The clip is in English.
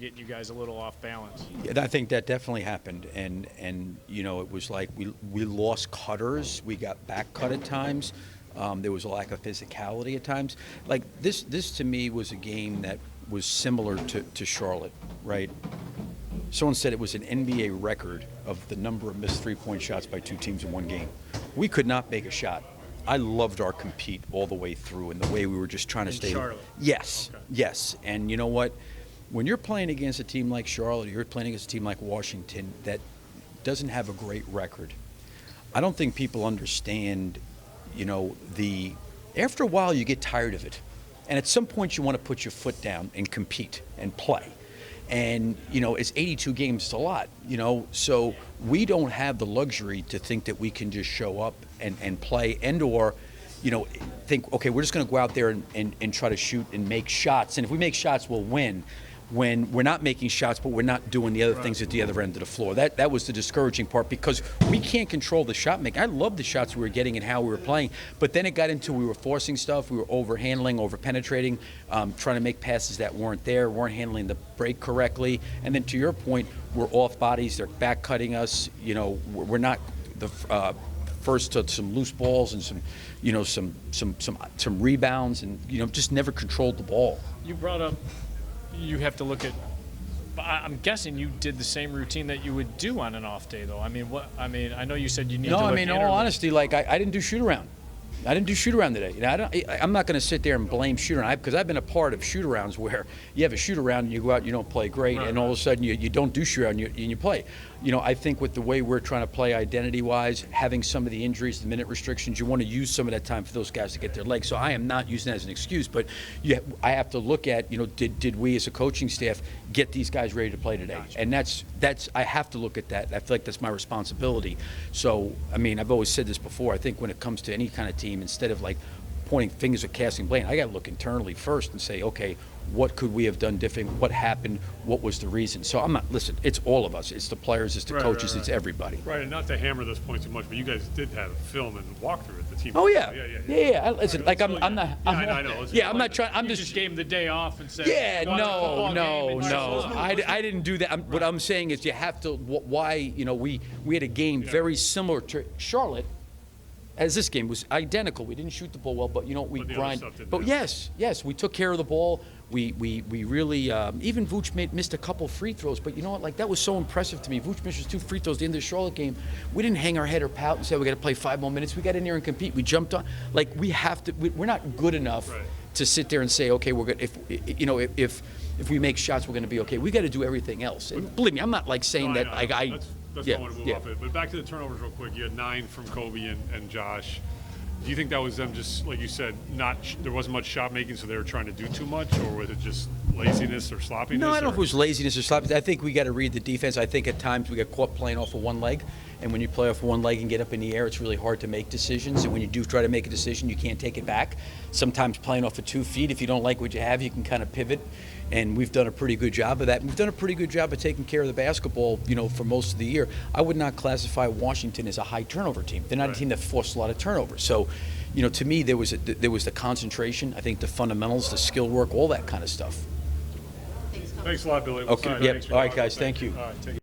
getting you guys a little off balance. Yeah, I think that definitely happened, and you know, it was like we lost cutters, we got back cut at times. There was a lack of physicality at times. Like this to me was a game that was similar to Charlotte, right? Someone said it was an NBA record of the number of missed three-point shots by two teams in one game. We could not make a shot. I loved our compete all the way through and the way we were just trying to stay. Charlotte. Yes, Okay. yes. And you know what? When you're playing against a team like Charlotte, or you're playing against a team like Washington that doesn't have a great record, I don't think people understand, you know, after a while you get tired of it. And at some point you want to put your foot down and compete and play. And, you know, it's 82 games, it's a lot, you know, so we don't have the luxury to think that we can just show up and play or, you know, think, okay, we're just going to go out there and try to shoot and make shots. And if we make shots, we'll win. When we're not making shots, but we're not doing the other things at the other end of the floor. That was the discouraging part because we can't control the shot making. I love the shots we were getting and how we were playing, but then it got into we were forcing stuff, we were overhandling, over-penetrating, trying to make passes that weren't there, weren't handling the break correctly, and then to your point, we're off bodies, they're back cutting us, you know, we're not the first to some loose balls and some, you know, some rebounds and, you know, just never controlled the ball. You brought up you have to look at. I'm guessing you did the same routine that you would do on an off day, though. I mean, I know you said you need. No, to I look mean, in all honesty, like I didn't do shoot around. I didn't do shoot around today. You know, I'm not going to sit there and blame shoot around because I've been a part of shoot arounds where you have a shoot around and you go out and you don't play great, and all of a sudden you don't do shoot around and you play. You know, I think with the way we're trying to play identity-wise, having some of the injuries, the minute restrictions, you want to use some of that time for those guys to get their legs. So I am not using that as an excuse, but I have to look at, you know, did we as a coaching staff get these guys ready to play today? Gotcha. And that's I have to look at that. I feel like that's my responsibility. So, I mean, I've always said this before. I think when it comes to any kind of team, instead of like pointing fingers or casting blame, I got to look internally first and say, okay, what could we have done different? What happened? What was the reason? So listen, it's all of us. It's the players, it's the coaches, it's everybody. Right, and not to hammer this point too much, but you guys did have film and walkthrough at the team. Oh, yeah. Yeah. Listen, like I'm not. I know. Listen, yeah, I'm not trying. I'm You just gave him the day off and said. Yeah, "Go out to the football game no. and I didn't do that. What I'm saying is you have to. Why, you know, we had a game very similar to Charlotte. As this game was identical. We didn't shoot the ball well, but you know we grind. But yes, we took care of the ball. We really even Vooch missed a couple free throws, but you know what? Like that was so impressive to me. Vooch missed 2 free throws at the end of the Charlotte game. We didn't hang our head or pout and say we got to play 5 more minutes. We got in there and compete. We jumped on. Like we have to. We're not good enough to sit there and say, okay, we're good. If we make shots, we're going to be okay. We got to do everything else. And believe me, I'm not like saying that. That's what I want to move off it. But back to the turnovers real quick. You had 9 from Kobe and Josh. Do you think that was them just, like you said, there wasn't much shot making, so they were trying to do too much, or was it just laziness or sloppiness? No, I don't know if it was laziness or sloppiness. I think we got to read the defense. I think at times we get caught playing off of one leg, and when you play off of one leg and get up in the air, it's really hard to make decisions. And when you do try to make a decision, you can't take it back. Sometimes playing off of 2 feet, if you don't like what you have, you can kind of pivot. And we've done a pretty good job of that. We've done a pretty good job of taking care of the basketball, you know, for most of the year. I would not classify Washington as a high turnover team. They're not a team that forced a lot of turnovers. So, you know, to me, there was the concentration. I think the fundamentals, the skill work, all that kind of stuff. Thanks a lot, Billy. Okay. Yep. All right, guys. Thank you. All right, take